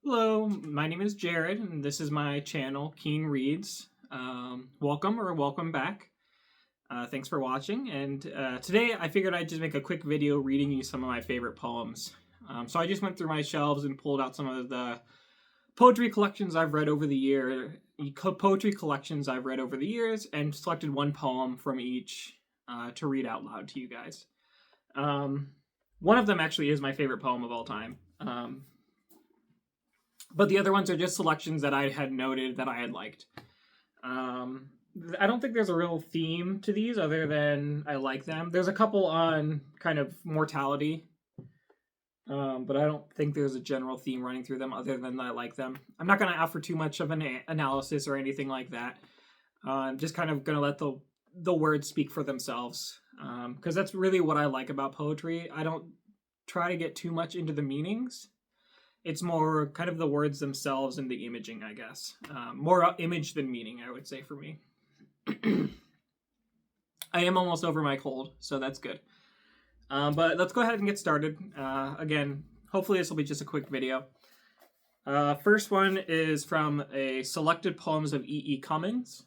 Hello, my name is Jared, and this is my channel, Keen Reads. Welcome back. Thanks for watching, and today I figured I'd just make a quick video reading you some of my favorite poems. So I just went through my shelves and pulled out some of the poetry collections I've read over the years, and selected one poem from each to read out loud to you guys. One of them actually is my favorite poem of all time. But the other ones are just selections that I had noted that I had liked. I don't think there's a real theme to these other than I like them. There's a couple on kind of mortality, but I don't think there's a general theme running through them other than I like them. I'm not going to offer too much of an analysis or anything like that. I'm just kind of going to let the words speak for themselves, because that's really what I like about poetry. I don't try to get too much into the meanings. It's more kind of the words themselves and the imaging, I guess. More image than meaning, I would say, for me. I am almost over my cold, so that's good. But let's go ahead and get started. Again, hopefully this will be just a quick video. First one is from a selected poems of E.E. Cummings.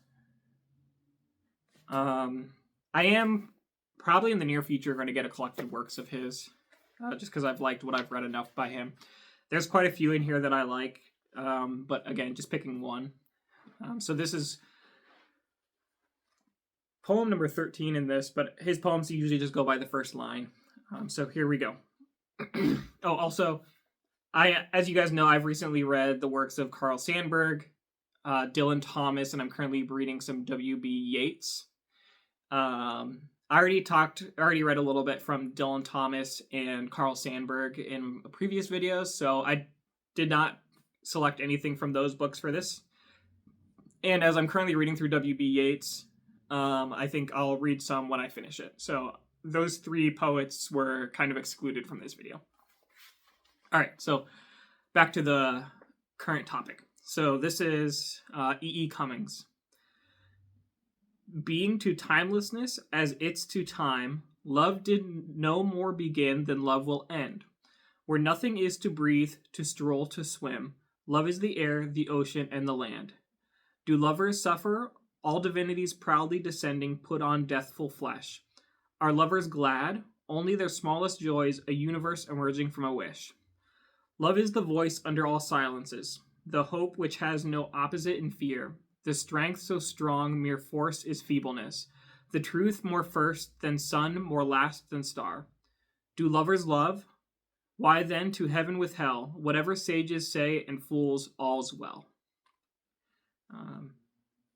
I am probably in the near future going to get a collected works of his, just because I've liked what I've read enough by him. There's quite a few in here that I like, but again, just picking one. So this is poem number 13 in this, but his poems usually just go by the first line. So here we go. Oh, also, as you guys know, I've recently read the works of Carl Sandburg, Dylan Thomas, and I'm currently reading some W.B. Yeats. I already read a little bit from Dylan Thomas and Carl Sandburg in previous videos, so I did not select anything from those books for this. And as I'm currently reading through W.B. Yeats, I think I'll read some when I finish it. So those three poets were kind of excluded from this video. All right, so back to the current topic. So this is E.E. Cummings. Being to timelessness as it's to time, love did no more begin than love will end. Where nothing is to breathe, to stroll, to swim, love is the air, the ocean, and the land. Do lovers suffer? All divinities proudly descending put on deathful flesh. Are lovers glad? Only their smallest joys, a universe emerging from a wish. Love is the voice under all silences, the hope which has no opposite in fear. The strength so strong, mere force is feebleness. The truth more first than sun, more last than star. Do lovers love? Why then to heaven with hell, whatever sages say and fools, all's well.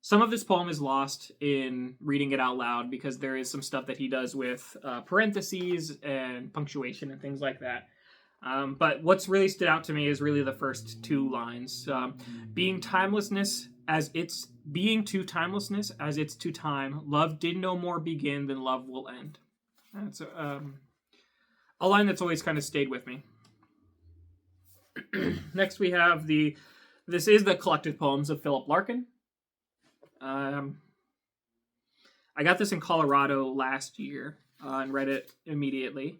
Some of this poem is lost in reading it out loud because there is some stuff that he does with parentheses and punctuation and things like that. But what's really stood out to me is really the first two lines. Being to timelessness as it's to time, love did no more begin than love will end. That's a line that's always kind of stayed with me. Next we have this is the collected poems of Philip Larkin. I got this in Colorado last year and read it immediately.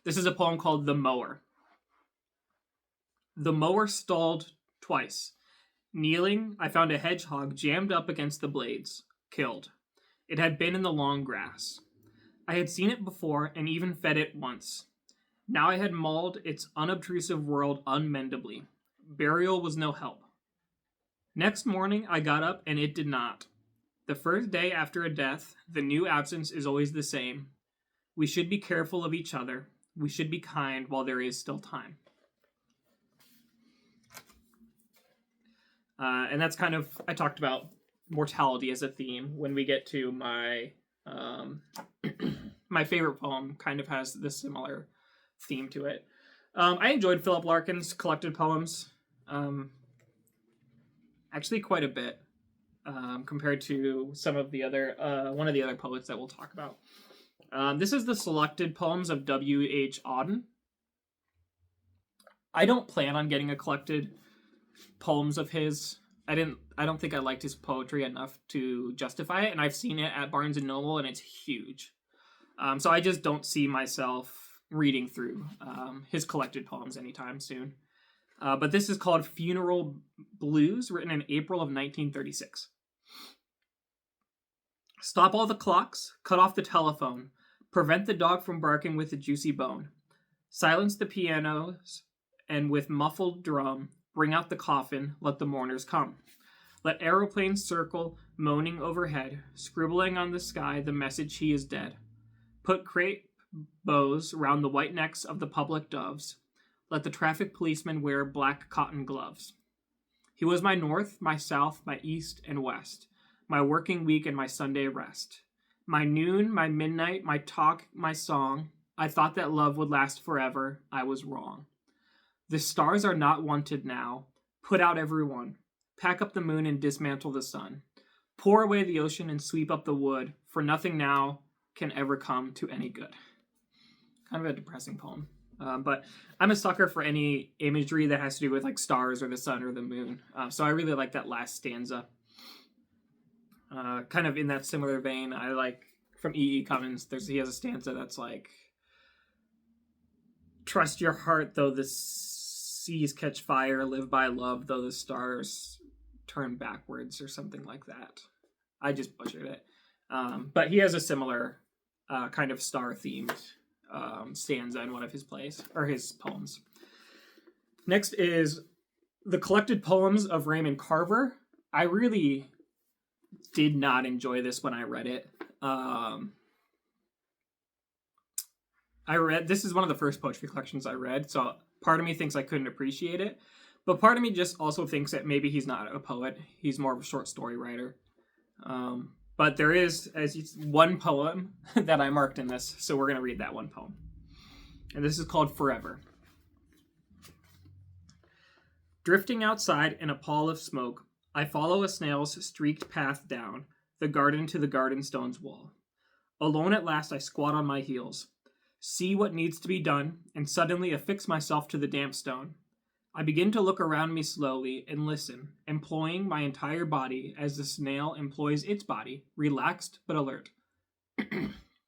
This is a poem called The Mower. The mower stalled twice. Kneeling, I found a hedgehog jammed up against the blades, killed. It had been in the long grass. I had seen it before and even fed it once. Now I had mauled its unobtrusive world unmendably. Burial was no help. Next morning I got up and it did not. The first day after a death, the new absence is always the same. We should be careful of each other. We should be kind while there is still time. And that's kind of, I talked about mortality as a theme. When we get to my my favorite poem, kind of has this similar theme to it. I enjoyed Philip Larkin's collected poems, actually quite a bit, compared to some of the other one of the other poets that we'll talk about. This is the selected poems of W.H. Auden. I don't plan on getting a collected poems of his. I don't think I liked his poetry enough to justify it, and I've seen it at Barnes & Noble, and it's huge. So I just don't see myself reading through his collected poems anytime soon. But this is called Funeral Blues, written in April of 1936. Stop all the clocks, cut off the telephone, prevent the dog from barking with a juicy bone, silence the pianos, and with muffled drum, bring out the coffin, let the mourners come. Let aeroplanes circle, moaning overhead, scribbling on the sky the message he is dead. Put crape bows round the white necks of the public doves. Let the traffic policemen wear black cotton gloves. He was my north, my south, my east and west, my working week and my Sunday rest. My noon, my midnight, my talk, my song. I thought that love would last forever. I was wrong. The stars are not wanted now. Put out every one. Pack up the moon and dismantle the sun. Pour away the ocean and sweep up the wood, for nothing now can ever come to any good. Kind of a depressing poem. But I'm a sucker for any imagery that has to do with like stars or the sun or the moon. So I really like that last stanza. Kind of in that similar vein, I like from E. E. Cummins, he has a stanza that's like, trust your heart though the seas catch fire, live by love though the stars turn backwards, or something like that. I just butchered it. But he has a similar kind of star-themed stanza in one of his plays, or his poems. Next is the collected poems of Raymond Carver. I really did not enjoy this when I read it. This is one of the first poetry collections I read, so part of me thinks I couldn't appreciate it, but part of me just also thinks that maybe he's not a poet. He's more of a short story writer. But there is one poem that I marked in this, so we're going to read that one poem. And this is called Forever. Drifting outside in a pall of smoke, I follow a snail's streaked path down the garden to the garden stone's wall. Alone at last I squat on my heels, see what needs to be done, and suddenly affix myself to the damp stone. I begin to look around me slowly and listen, employing my entire body as the snail employs its body, relaxed but alert.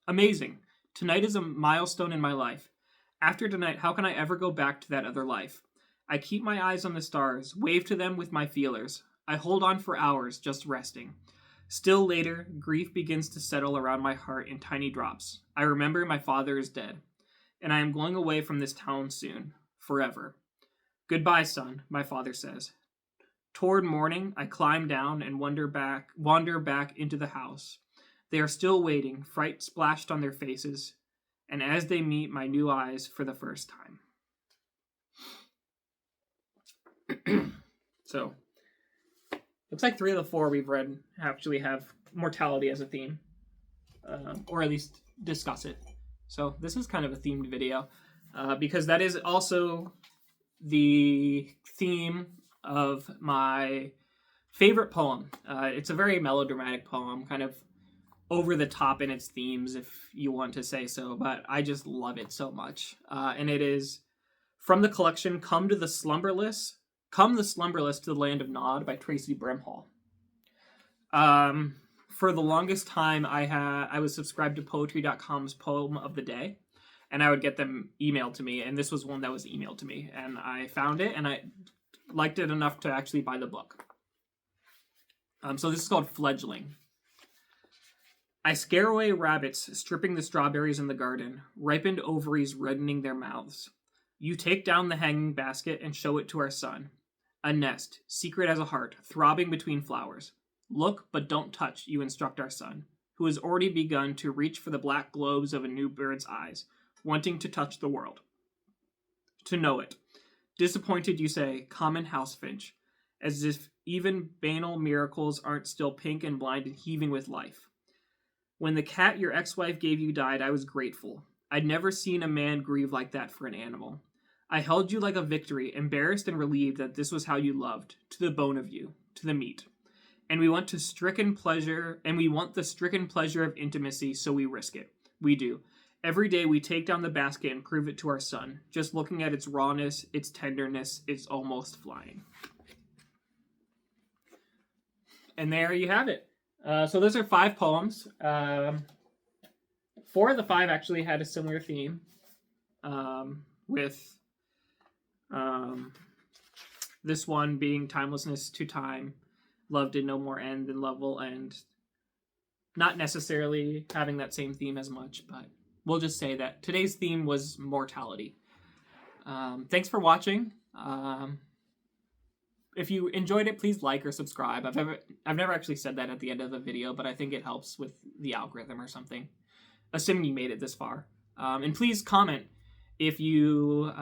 Amazing. Tonight is a milestone in my life. After tonight, how can I ever go back to that other life? I keep my eyes on the stars, wave to them with my feelers. I hold on for hours, just resting. Still later, grief begins to settle around my heart in tiny drops. I remember my father is dead, and I am going away from this town soon, forever. Goodbye, son, my father says. Toward morning, I climb down and wander back into the house. They are still waiting, fright splashed on their faces, and as they meet my new eyes for the first time. So, looks like 3 of the 4 we've read actually have mortality as a theme, or at least discuss it. So this is kind of a themed video, because that is also the theme of my favorite poem. It's a very melodramatic poem, kind of over the top in its themes, if you want to say so, but I just love it so much. And it is from the collection Come the Slumberless to the Land of Nod by Tracy Brimhall. For the longest time, I was subscribed to Poetry.com's Poem of the Day, and I would get them emailed to me, and this was one that was emailed to me, and I found it, and I liked it enough to actually buy the book. So this is called Fledgling. I scare away rabbits, stripping the strawberries in the garden, ripened ovaries reddening their mouths. You take down the hanging basket and show it to our son. A nest, secret as a heart, throbbing between flowers. Look, but don't touch, you instruct our son, who has already begun to reach for the black globes of a new bird's eyes, wanting to touch the world. To know it. Disappointed, you say, common house finch, as if even banal miracles aren't still pink and blind and heaving with life. When the cat your ex-wife gave you died, I was grateful. I'd never seen a man grieve like that for an animal. I held you like a victory, embarrassed and relieved that this was how you loved, to the bone of you, to the meat. And we want the stricken pleasure of intimacy, so we risk it. We do. Every day we take down the basket and prove it to our son, just looking at its rawness, its tenderness, its almost flying. And there you have it. So those are 5 poems. 4 of the 5 actually had a similar theme, with This one being timelessness to time, love did no more end than love will end. Not necessarily having that same theme as much, but we'll just say that today's theme was mortality. Thanks for watching. If you enjoyed it, please like or subscribe. I've never actually said that at the end of a video, but I think it helps with the algorithm or something, assuming you made it this far. And please comment if you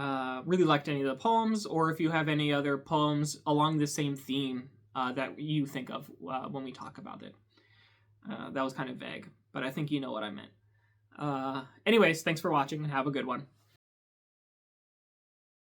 really liked any of the poems, or if you have any other poems along the same theme that you think of when we talk about it. That was kind of vague, but I think you know what I meant. Anyways, thanks for watching and have a good one.